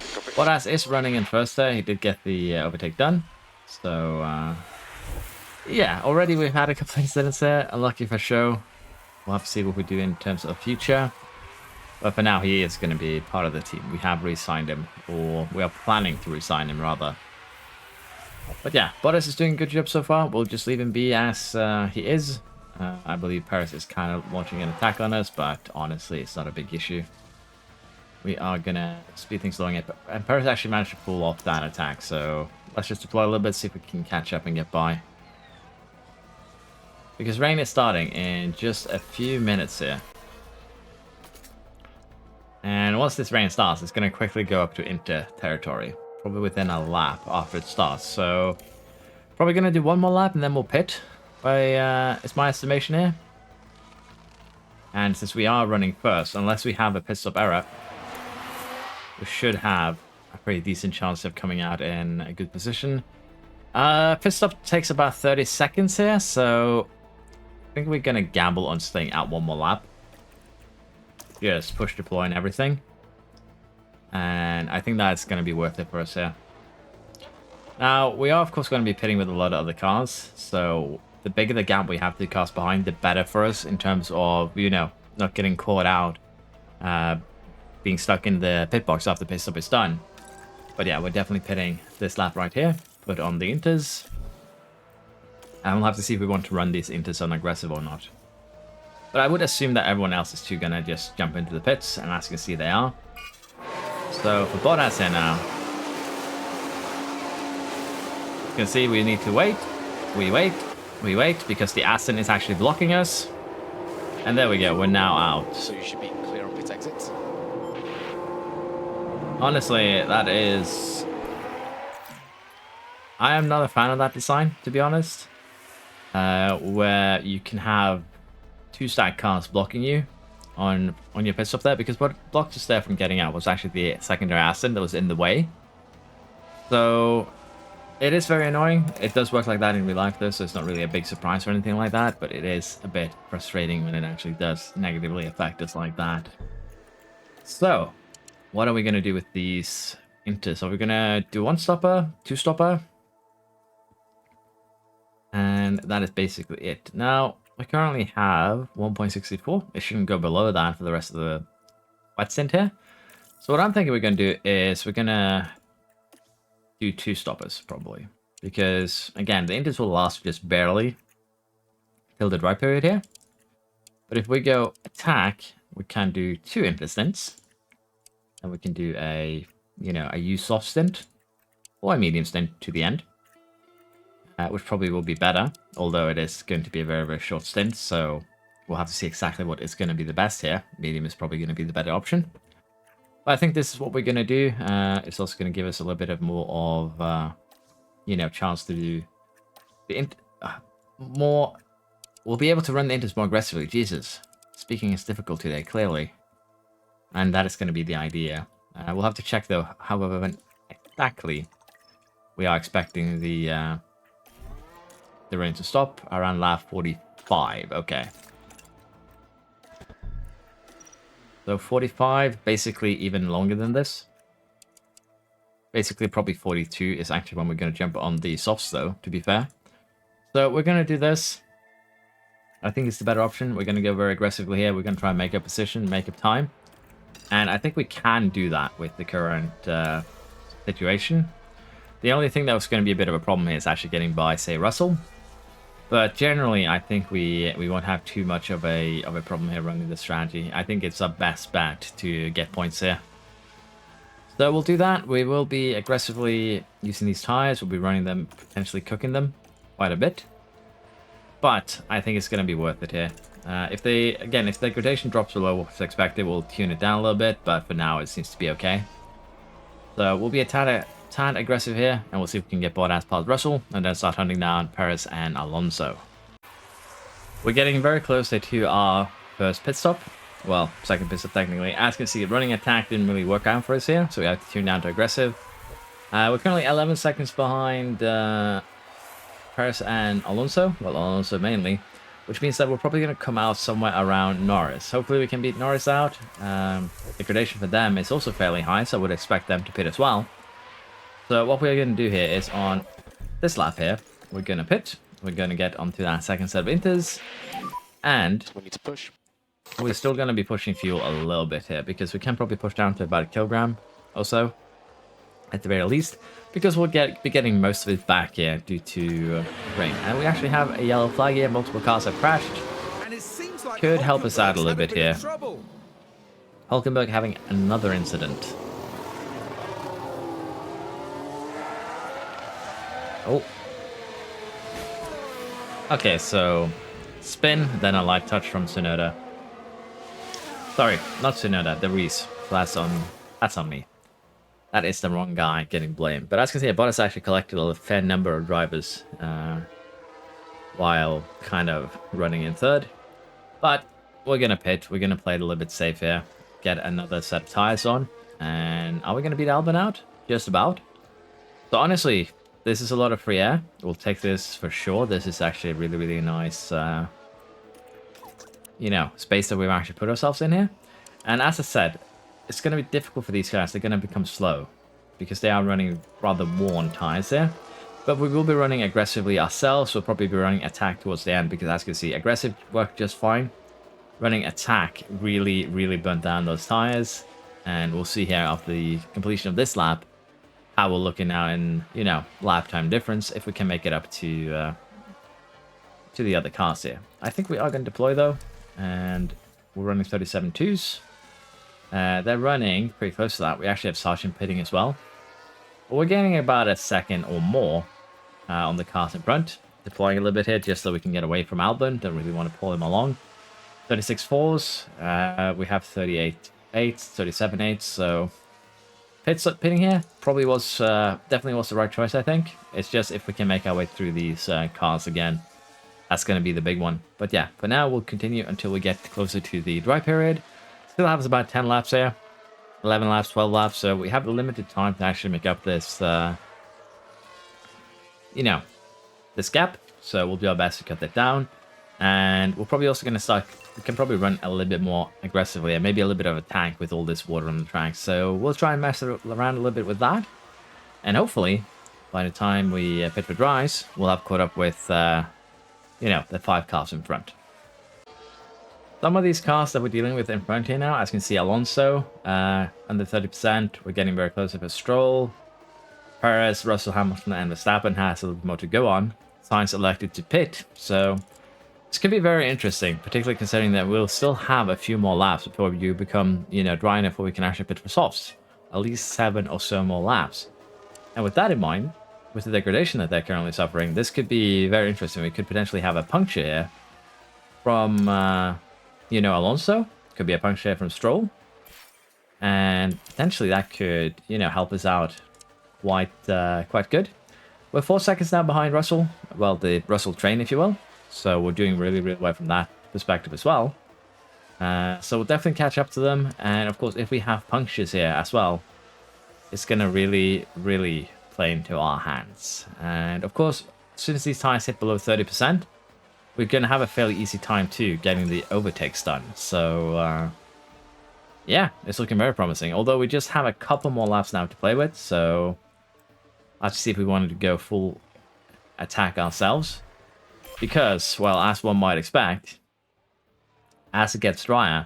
Bottas is running in first there. He did get the overtake done. So, yeah, already we've had a couple of incidents there. Unlucky for Show. We'll have to see what we do in terms of the future. But for now, he is going to be part of the team. We have re-signed him, or we are planning to re-sign him, rather. But yeah, Bottas is doing a good job so far. We'll just leave him be as he is. I believe Paris is kind of launching an attack on us, but honestly, it's not a big issue. We are going to speed things along. And Paris actually managed to pull off that attack, so let's just deploy a little bit, see if we can catch up and get by. Because rain is starting in just a few minutes here. And once this rain starts, it's going to quickly go up to Inter territory. Probably within a lap after it starts. So, probably going to do one more lap and then we'll pit. It's my estimation here. And since we are running first, unless we have a pit stop error, we should have a pretty decent chance of coming out in a good position. Pit stop takes about 30 seconds here, so I think we're going to gamble on staying out one more lap. Just push deploy and everything. And I think that's going to be worth it for us here. Now, we are of course going to be pitting with a lot of other cars, so the bigger the gap we have to the cars behind, the better for us in terms of, you know, not getting caught out, being stuck in the pit box after pit stop is done. But yeah, we're definitely pitting this lap right here. Put on the inters. And we'll have to see if we want to run these inters on aggressive or not. But I would assume that everyone else is too gonna just jump into the pits, and as you can see they are. So for Bottas here now, you can see we need to wait. We wait because the Aston is actually blocking us. And there we go, we're now out. So you should be clear on pit exits. Honestly, that is... I am not a fan of that design, to be honest. Where you can have two stacked cars blocking you on your pit stop there, because what blocked us there from getting out was actually the secondary Aston that was in the way. So it is very annoying. It does work like that in real life though, so it's not really a big surprise or anything like that, but it is a bit frustrating when it actually does negatively affect us like that. So what are we going to do with these inters? Are we going to do one stopper, two stopper? And that is basically it. Now, I currently have 1.64. It shouldn't go below that for the rest of the wet stint here. So what I'm thinking we're going to do is we're going to do two stoppers, probably. Because, again, the inters will last just barely till the dry period here. But if we go attack, we can do two inter stints. And we can do a, you know, a use soft stint. Or a medium stint to the end. Which probably will be better, although it is going to be a very, very short stint, so we'll have to see exactly what is going to be the best here. Medium is probably going to be the better option. But I think this is what we're going to do. It's also going to give us a little bit of more of, you know, chance to do the more we'll be able to run the inters more aggressively. Jesus. Speaking is difficult today, clearly. And that is going to be the idea. We'll have to check, though, however, when exactly we are expecting the rain to stop. Around lap 45. Okay. So 45, basically even longer than this. Basically, probably 42 is actually when we're going to jump on the softs, though, to be fair. So we're going to do this. I think it's the better option. We're going to go very aggressively here. We're going to try and make up position, make up time. And I think we can do that with the current situation. The only thing that was going to be a bit of a problem here is actually getting by, say, Russell. But generally, I think we won't have too much of a problem here running this strategy. I think it's our best bet to get points here. So we'll do that. We will be aggressively using these tires. We'll be running them, potentially cooking them quite a bit. But I think it's going to be worth it here. If the gradation drops below what's expected, we'll tune it down a little bit. But for now, it seems to be okay. So we'll be a tad aggressive here, and we'll see if we can get Bottas past Russell, and then start hunting down Perez and Alonso. We're getting very close to our first pit stop. Well, second pit stop technically. As you can see, running attack didn't really work out for us here, so we have to tune down to aggressive. We're currently 11 seconds behind Perez and Alonso. Well, Alonso mainly, which means that we're probably going to come out somewhere around Norris. Hopefully we can beat Norris out. The gradation for them is also fairly high, so I would expect them to pit as well. So what we're going to do here is on this lap here, we're going to pit. We're going to get onto that second set of inters. And We need to push. we're still going to be pushing fuel a little bit here, because we can probably push down to about 1 kilogram or so, at the very least, because we'll be getting most of it back here due to rain. And we actually have a yellow flag here. Multiple cars have crashed. And it seems like Could help us out a little bit here. Trouble. Hulkenberg having another incident. Oh. Okay, so spin, then a light touch from Tsunoda. Sorry, not Tsunoda, the Reese. That's on me. That is the wrong guy getting blamed. But as you can see, Bottas actually collected a fair number of drivers while kind of running in third. But we're going to pit. We're going to play it a little bit safe here. Get another set of tires on. And are we going to beat Albon out? Just about. So honestly, this is a lot of free air. We'll take this for sure. This is actually a really, really nice, space that we've actually put ourselves in here. And as I said, it's going to be difficult for these guys. They're going to become slow because they are running rather worn tires there. But we will be running aggressively ourselves. We'll probably be running attack towards the end because, as you can see, aggressive worked just fine. Running attack really, really burnt down those tires. And we'll see here after the completion of this lap how we're looking now in, lap time difference if we can make it up to the other cars here. I think we are going to deploy, though. And we're running 37.2s. They're running pretty close to that. We actually have Sargent pitting as well. But we're getting about a second or more on the cars in front. Deploying a little bit here just so we can get away from Albon. Don't really want to pull him along. 36.4s. We have 38.8s, 37.8s. So pitting here probably was definitely was the right choice, I think. It's just if we can make our way through these cars again, that's going to be the big one. But yeah, for now, we'll continue until we get closer to the dry period. Still have about 10 laps here. 11 laps, 12 laps. So we have a limited time to actually make up this, this gap. So we'll do our best to cut that down. And we're probably also going to start, we can probably run a little bit more aggressively and maybe a little bit of a tank with all this water on the track. So we'll try and mess around a little bit with that. And hopefully, by the time we pit for dries, we'll have caught up with, the 5 cars in front. Some of these cars that we're dealing with in front here now, as you can see, Alonso, under 30%. We're getting very close to a Stroll. Perez, Russell, Hamilton, and Verstappen has a little more to go on. Sainz elected to pit, so this could be very interesting, particularly considering that we'll still have a few more laps before you become, dry enough where we can actually pit for softs. At least 7 or so more laps. And with that in mind, with the degradation that they're currently suffering, this could be very interesting. We could potentially have a puncture here from... Alonso. Could be a puncture here from Stroll. And potentially that could, help us out quite good. We're 4 seconds now behind Russell. Well, the Russell train, if you will. So we're doing really, really well from that perspective as well. So we'll definitely catch up to them. And of course, if we have punctures here as well, it's going to really, really play into our hands. And of course, as soon as these tires hit below 30%, we're going to have a fairly easy time too getting the overtakes done. So yeah, it's looking very promising. Although we just have a couple more laps now to play with. So let's see if we wanted to go full attack ourselves. Because, well, as one might expect, as it gets drier,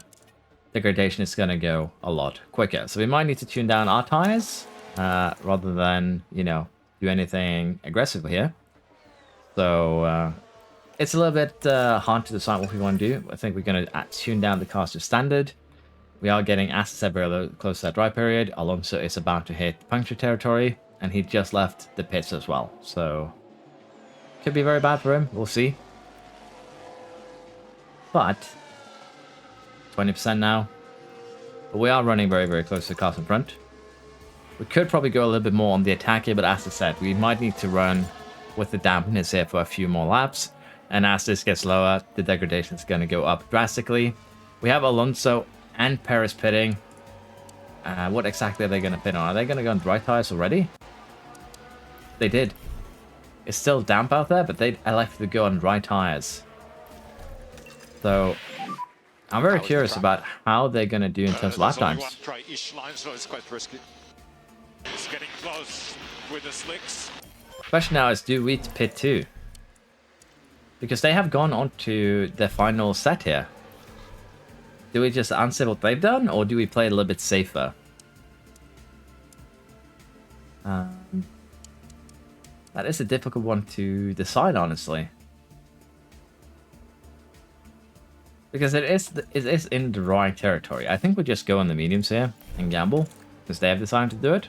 degradation is going to go a lot quicker. So we might need to tune down our tires rather than, you know, do anything aggressive here. So it's a little bit hard to decide what we want to do. I think we're going to tune down the cars to standard. We are getting, as I said, very close to that dry period. Alonso is about to hit puncture territory, and he just left the pits as well. So could be very bad for him. We'll see. But 20% now. But we are running very, very close to the cars in front. We could probably go a little bit more on the attack here, but as I said, we might need to run with the dampeners here for a few more laps. And as this gets lower, the degradation is going to go up drastically. We have Alonso and Perez pitting. What exactly are they going to pit on? Are they going to go on dry tires already? They did. It's still damp out there, but they elected to go on dry tires. So I'm very curious about how they're going to do in terms of lap times. So it's quite risky. It's getting close with the slicks. Question now is, do we pit too? Because they have gone on to their final set here. Do we just answer what they've done, or do we play a little bit safer? That is a difficult one to decide, honestly. Because it is in the dry territory. I think we just go on the mediums here and gamble, because they have decided to do it.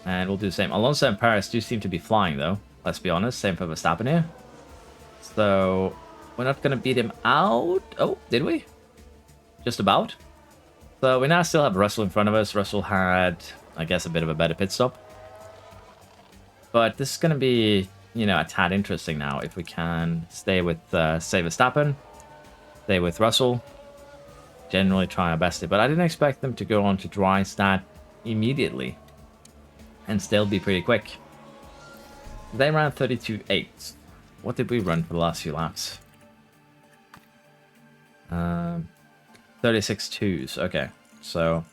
And we'll do the same. Alonso and Perez do seem to be flying, though. Let's be honest. Same for Verstappen here. So we're not going to beat him out. Oh, did we? Just about. So we now still have Russell in front of us. Russell had, I guess, a bit of a better pit stop. But this is going to be, you know, a tad interesting now. If we can stay with, say, Verstappen. Stay with Russell. Generally try our best here. But I didn't expect them to go on to dry stat immediately. And still be pretty quick. They ran 32.8. What did we run for the last few laps? 36.2s. Okay, so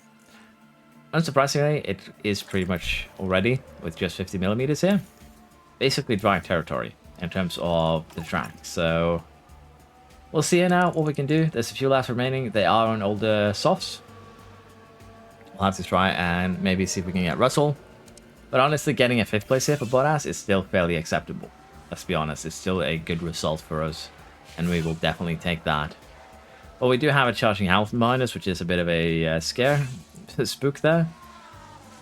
unsurprisingly, it is pretty much already with just 50 millimeters here. Basically dry territory in terms of the track. So we'll see here now what we can do. There's a few laps remaining. They are on older softs. We'll have to try and maybe see if we can get Russell. But honestly, getting a 5th place here for Bottas is still fairly acceptable. Let's be honest, it's still a good result for us. And we will definitely take that. But we do have a charging Hamilton behind us, which is a bit of a scare. Spook there.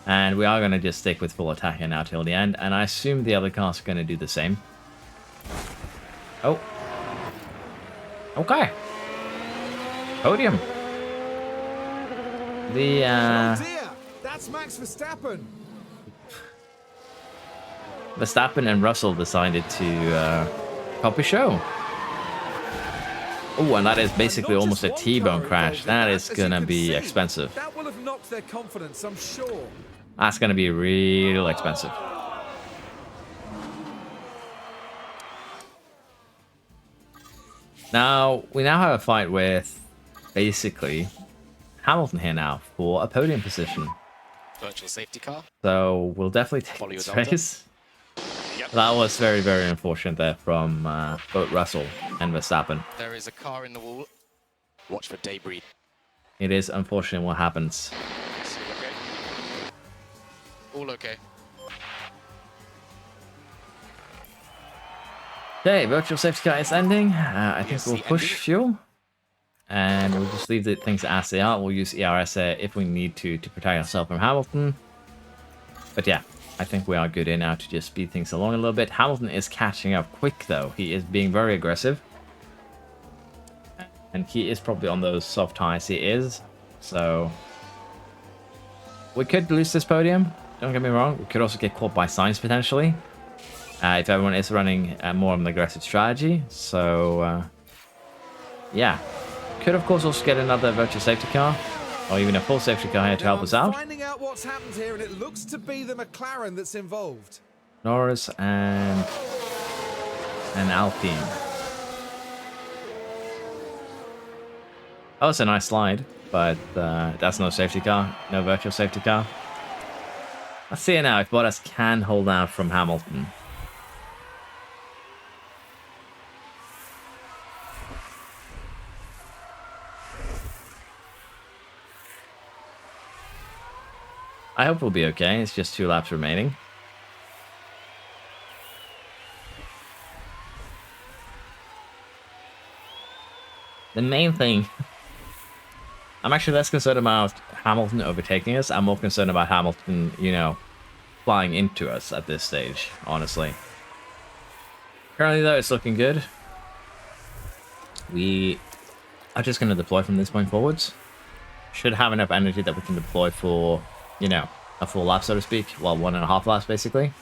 And we are going to just stick with full attack here now till the end. And I assume the other cars are going to do the same. Oh. Okay. Podium. The, Oh dear, that's Max Verstappen. Verstappen and Russell decided to copy show. Oh, and that is basically almost a T-bone crash. That is going to be expensive. That will have knocked their confidence, I'm sure. That's going to be real expensive. Now, we now have a fight with basically Hamilton here now for a podium position. Virtual safety car. So we'll definitely take this race. Yep. That was very, very unfortunate there from both Russell and Verstappen. There is a car in the wall. Watch for debris. It is unfortunate what happens. Okay. All okay. Okay, virtual safety car is ending. I think Yes, we'll the push ending. fuel. And we'll just leave the things as they are. We'll use ERS if we need to protect ourselves from Hamilton. But yeah, I think we are good here now to just speed things along a little bit. Hamilton is catching up quick, though. He is being very aggressive. And he is probably on those soft tires he is. So we could lose this podium. Don't get me wrong. We could also get caught by Sainz potentially. if everyone is running more of an aggressive strategy. So, yeah. Could, of course, also get another virtual safety car, or even a full safety car here to help us out. Finding out what's happened here, and it looks to be the McLaren that's involved. Norris and Alpine. Oh, it's a nice slide, but that's no safety car, no virtual safety car. Let's see now if Bottas can hold out from Hamilton. I hope we'll be okay. It's just 2 laps remaining. The main thing, I'm actually less concerned about Hamilton overtaking us. I'm more concerned about Hamilton, you know, flying into us at this stage, honestly. Currently, though, it's looking good. We are just going to deploy from this point forwards. Should have enough energy that we can deploy for, you know, a full lap, so to speak. Well, 1.5 laps, basically.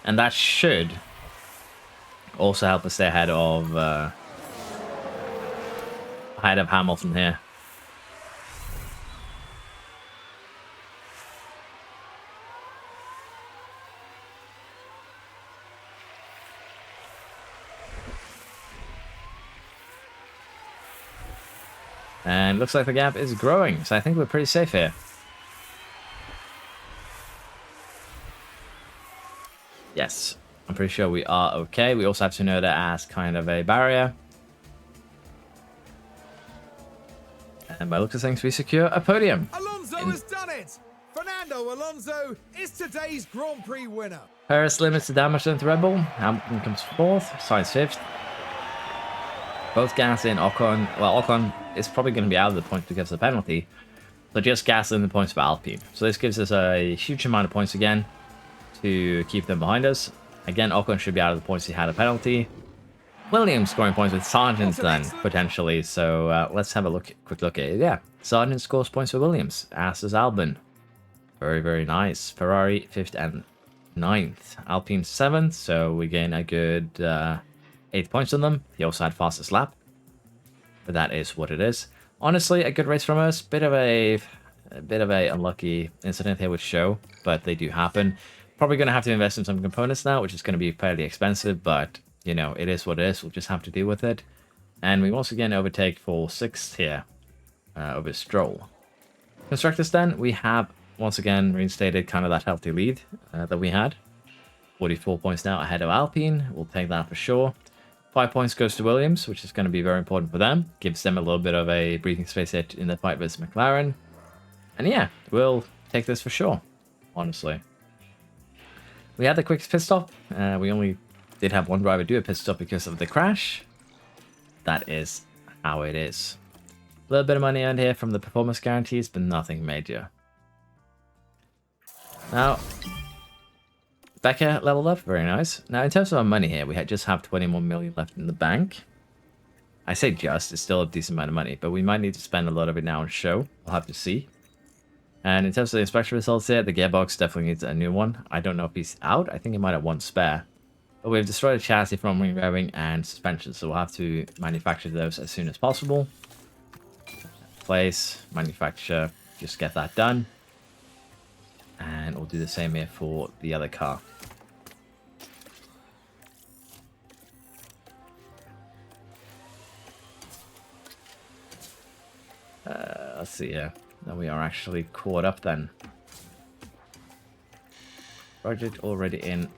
And that should also help us stay ahead of Hamilton here. And looks like the gap is growing, so I think we're pretty safe here. Yes, I'm pretty sure we are okay. We also have to know that as kind of a barrier. And by looks of things, we secure a podium. Alonso has done it! Fernando Alonso is today's Grand Prix winner. Perez limits the damage done to Red Bull. Hamilton comes 4th, Sainz 5th. Both Gasly and Ocon. Well, Ocon is probably going to be out of the points because of the penalty. So just Gasly in the points for Alpine. So this gives us a huge amount of points again to keep them behind us. Again, Ocon should be out of the points. He had a penalty. Williams scoring points with Sargent then, potentially. So let's have a quick look at it. Yeah, Sargent scores points for Williams, as does Albon. Very, very nice. Ferrari 5th and 9th. Alpine 7th, so we gain a good 8 points on them. He also had fastest lap. But that is what it is. Honestly, a good race from us. Bit of a unlucky incident here with Show, but they do happen. Probably going to have to invest in some components now, which is going to be fairly expensive, but, you know, it is what it is. We'll just have to deal with it. And we once again overtake for 6th here over Stroll. Constructors then, we have once again reinstated kind of that healthy lead that we had. 44 points now ahead of Alpine. We'll take that for sure. 5 points goes to Williams, which is going to be very important for them. Gives them a little bit of a breathing space hit in the fight versus McLaren. And yeah, we'll take this for sure, honestly. We had the quick pit stop. We only did have one driver do a pit stop because of the crash. That is how it is. A little bit of money earned here from the performance guarantees, but nothing major. Now, Becca leveled up, very nice. Now, in terms of our money here, we just have 21 million left in the bank. I say just, it's still a decent amount of money, but we might need to spend a lot of it now on Show. We'll have to see. And in terms of the inspection results here, the gearbox definitely needs a new one. I don't know if he's out. I think he might have one spare. But we've destroyed a chassis from wing revving and suspension, so we'll have to manufacture those as soon as possible. Place, manufacture, just get that done. And we'll do the same here for the other car. Let's see here. Now we are actually caught up then. Project already in.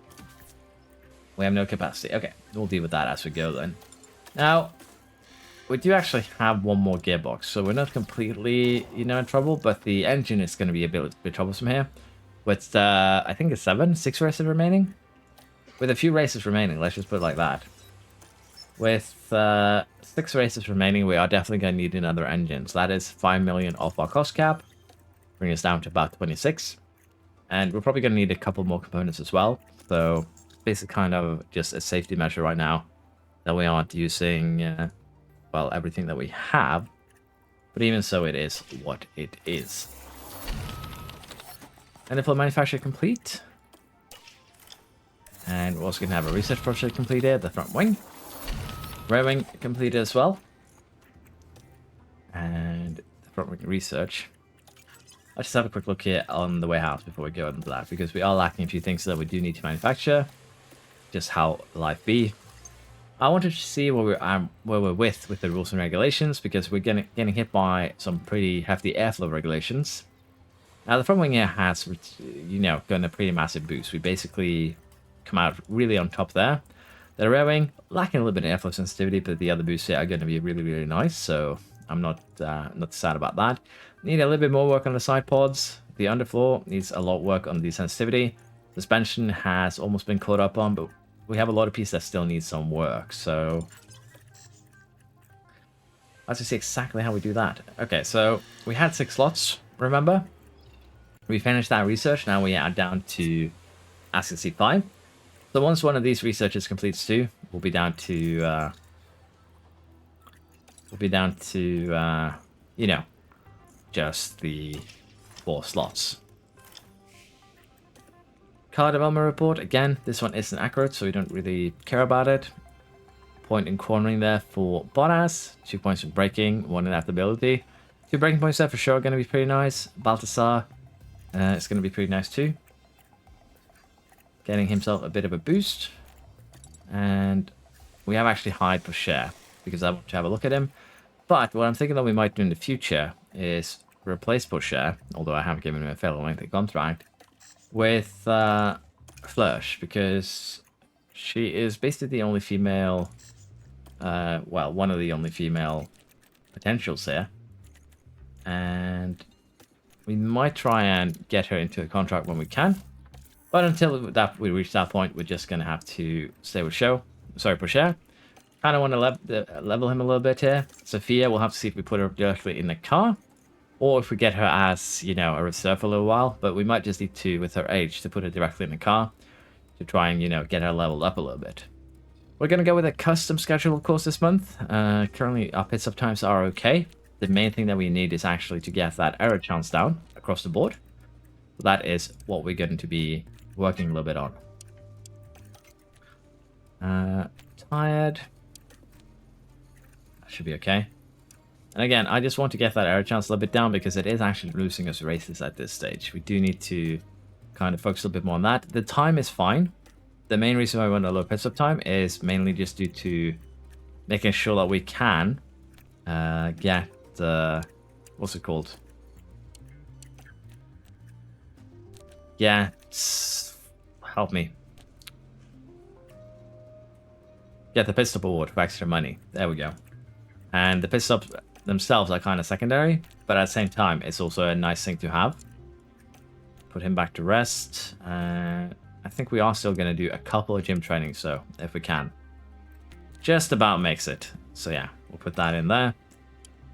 We have no capacity. Okay, we'll deal with that as we go then. Now, we do actually have one more gearbox, so we're not completely, you know, in trouble, but the engine is going to be a bit troublesome here. With, I think it's 6 races remaining? With a few races remaining, let's just put it like that. With 6 races remaining, we are definitely going to need another engine. So that is 5 million off our cost cap, bring us down to about 26. And we're probably going to need a couple more components as well. So basically kind of just a safety measure right now that we aren't using, well, everything that we have. But even so, it is what it is. And if we'll manufacture complete. And we're also going to have a research project completed, the front wing. Rear wing completed as well. And the front wing research. Let's just have a quick look here on the warehouse before we go into that, because we are lacking a few things that we do need to manufacture. Just how life be. I wanted to see where we're with the rules and regulations, because we're getting hit by some pretty hefty airflow regulations. Now the front wing here has, you know, gotten a pretty massive boost. We basically come out really on top there. The rear wing lacking a little bit of airflow sensitivity, but the other boosts here are going to be really, really nice. So I'm not sad about that. Need a little bit more work on the side pods. The underfloor needs a lot of work on the sensitivity. Suspension has almost been caught up on, but we have a lot of pieces that still need some work. So let's just see exactly how we do that. Okay, so we had 6 slots, remember? We finished that research. Now we are down to asset 5. So once one of these researches completes too, we'll be down to you know, just the 4 slots. Car development report, again, this one isn't accurate, so we don't really care about it. Point in cornering there for Bottas, 2 points for braking, 1 in adaptability. 2 braking points there for sure, going to be pretty nice. Balthasar, it's going to be pretty nice too. Getting himself a bit of a boost. And we have actually hired for share, because I want to have a look at him. But what I'm thinking that we might do in the future is replace Pusher, although I have given him a fairly lengthy contract, with Flourish, because she is basically the only female, well, one of the only female potentials here. And we might try and get her into a contract when we can. But until we reach that point, we're just going to have to stay with Pusher. Kind of want to level him a little bit here. Sophia, we'll have to see if we put her directly in the car, or if we get her as, you know, a reserve for a little while. But we might just need to, with her age, to put her directly in the car to try and, you know, get her leveled up a little bit. We're going to go with a custom schedule, of course, this month. Currently, our pit stop times are okay. The main thing that we need is actually to get that error chance down across the board. That is what we're going to be working a little bit on. Tired. Should be okay. And again, I just want to get that error chance a little bit down, because it is actually losing us races at this stage. We do need to kind of focus a little bit more on that. The time is fine. The main reason why we want a low pit stop time is mainly just due to making sure that we can get what's it called? Help me. Get the pit stop award for extra money. There we go. And the pit stops themselves are kind of secondary, but at the same time, it's also a nice thing to have. Put him back to rest. I think we are still going to do a couple of gym trainings, so if we can. Just about makes it. So yeah, we'll put that in there.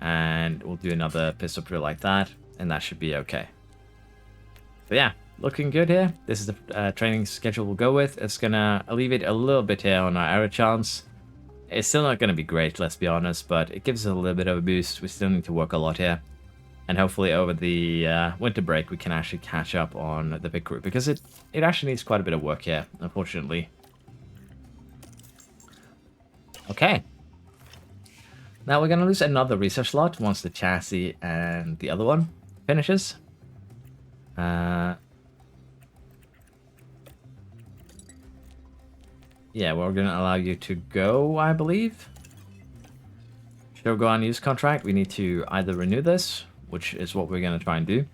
And we'll do another pit stop drill like that, and that should be okay. So yeah, looking good here. This is the training schedule we'll go with. It's going to alleviate a little bit here on our error chance. It's still not going to be great, let's be honest, but it gives us a little bit of a boost. We still need to work a lot here. And hopefully over the winter break, we can actually catch up on the pit crew, because it actually needs quite a bit of work here, unfortunately. Okay. Now we're going to lose another research slot once the chassis and the other one finishes. Yeah, we're going to allow you to go, I believe. Show go on use contract. We need to either renew this, which is what we're going to try and do.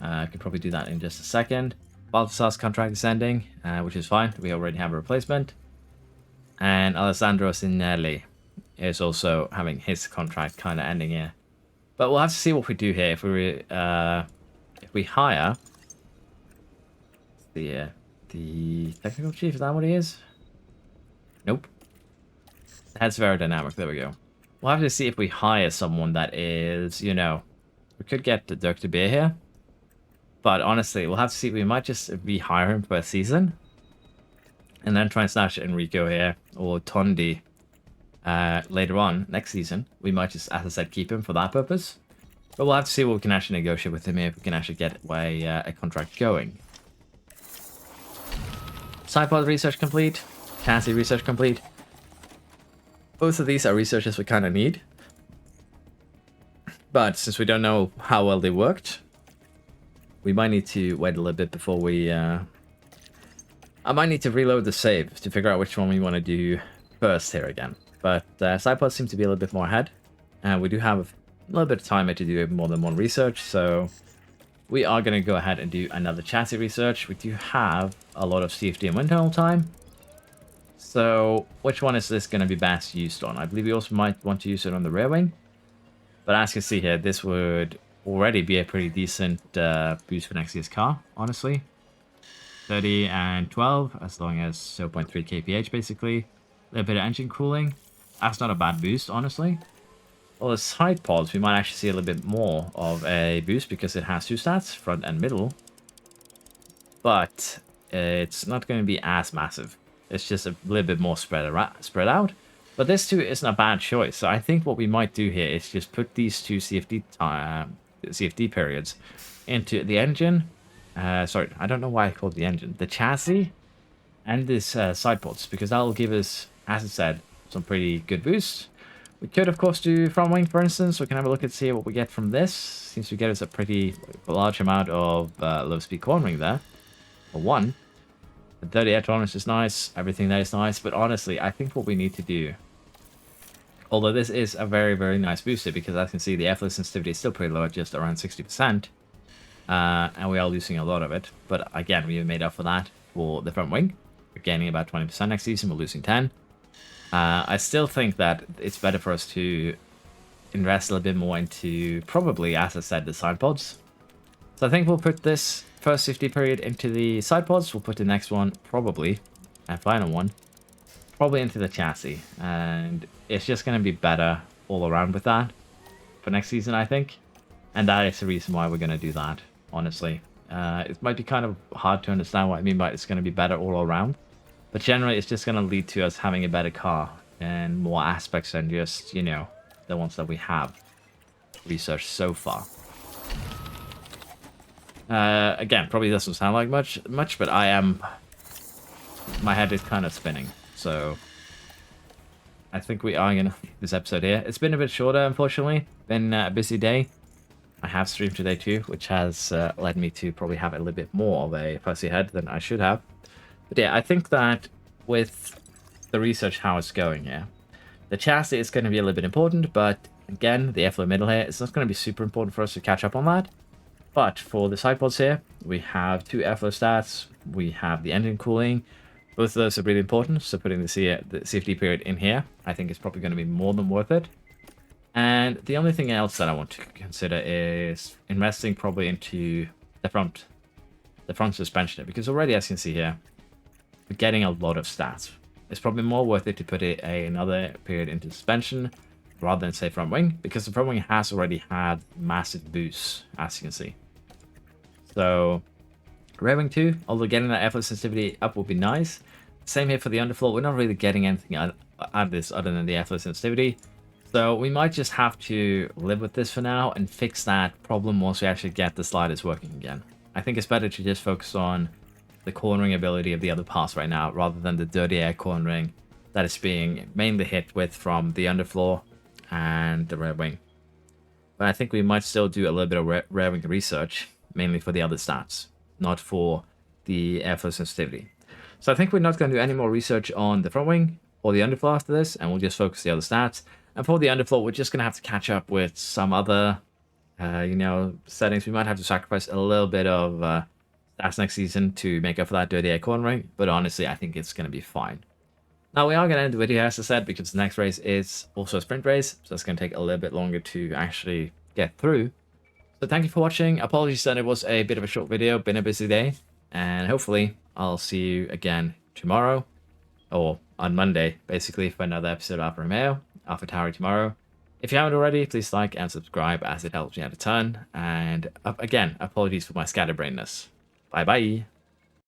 I can probably do that in just a second. Balthasar's contract is ending, which is fine. We already have a replacement. And Alessandro Sinelli is also having his contract kind of ending here. But we'll have to see what we do here. If we hire the technical chief, is that what he is? Nope. Head's very dynamic. There we go. We'll have to see if we hire someone that is, you know, we could get the Dirk de Beer here. But honestly, we'll have to see. We might just rehire him for a season. And then try and snatch Enrico here, or Tondi later on, next season. We might just, as I said, keep him for that purpose. But we'll have to see what we can actually negotiate with him here, if we can actually get a contract going. Sidepod research complete. Chassis research complete. Both of these are researches we kind of need. But since we don't know how well they worked, we might need to wait a little bit before we... I might need to reload the save to figure out which one we want to do first here again. But Sidepods seem to be a little bit more ahead. And we do have a little bit of time to do more than one research, so we are going to go ahead and do another chassis research. We do have a lot of CFD and wind tunnel time. So which one is this going to be best used on? I believe we also might want to use it on the rear wing. But as you can see here, this would already be a pretty decent boost for next year's car, honestly. 30 and 12, as long as 0.3 kph basically. A little bit of engine cooling. That's not a bad boost, honestly. Well, the side pods, we might actually see a little bit more of a boost because it has two stats, front and middle. But it's not going to be as massive. It's just a little bit more spread out. But this too isn't a bad choice. So I think what we might do here is just put these two CFD periods into the engine. Sorry, I don't know why I called the engine. The chassis and this side pods, because that will give us, as I said, some pretty good boosts. We could, of course, do front wing, for instance. We can have a look and see what we get from this. Seems to get us a pretty large amount of low-speed cornering there. For one. The 30 air tolerance is nice. Everything there is nice. But honestly, I think what we need to do... Although this is a very, very nice booster, because as you can see, the airflow sensitivity is still pretty low at just around 60%. And we are losing a lot of it. But again, we made up for that for the front wing. We're gaining about 20% next season. We're losing 10. I still think that it's better for us to invest a little bit more into, probably, as I said, the side pods. So I think we'll put this first 50 period into the side pods. We'll put the next one, probably, and final one, probably into the chassis. And it's just going to be better all around with that for next season, I think. And that is the reason why we're going to do that, honestly. It might be kind of hard to understand what I mean by it's going to be better all around. But generally, it's just going to lead to us having a better car and more aspects than just, you know, the ones that we have researched so far. Again, probably doesn't sound like much, but my head is kind of spinning. So I think we are going to leave this episode here. It's been a bit shorter, unfortunately. Been a busy day. I have streamed today too, which has led me to probably have a little bit more of a fussy head than I should have. But yeah, I think that with the research how it's going here, the chassis is going to be a little bit important, but again, the airflow middle here, it's not going to be super important for us to catch up on that. But for the side pods here, we have two airflow stats, we have the engine cooling. Both of those are really important, so putting the CFD period in here, I think is probably going to be more than worth it. And the only thing else that I want to consider is investing probably into the front suspension, because already, as you can see here, we're getting a lot of stats. It's probably more worth it to put another period into suspension rather than say front wing, because the front wing has already had massive boosts, as you can see. So rear wing too, although getting that airflow sensitivity up would be nice. Same here for the underfloor. We're not really getting anything out of this other than the airflow sensitivity. So we might just have to live with this for now and fix that problem once we actually get the sliders working again. I think it's better to just focus on the cornering ability of the other parts right now, rather than the dirty air cornering that is being mainly hit with from the underfloor and the rear wing. But I think we might still do a little bit of rear wing research, mainly for the other stats, not for the airflow sensitivity. So I think we're not going to do any more research on the front wing or the underfloor after this, and we'll just focus the other stats. And for the underfloor, we're just going to have to catch up with some other, settings. We might have to sacrifice a little bit of stats next season to make up for that dirty air cornering, but honestly, I think it's going to be fine. Now, we are going to end the video, as I said, because the next race is also a sprint race, so it's going to take a little bit longer to actually get through. So thank you for watching. Apologies that it was a bit of a short video, been a busy day, and hopefully I'll see you again tomorrow, or on Monday, basically, for another episode of Alfa Romeo, AlphaTauri tomorrow. If you haven't already, please like and subscribe, as it helps me out a ton. And again, apologies for my scatterbrainness. Bye bye.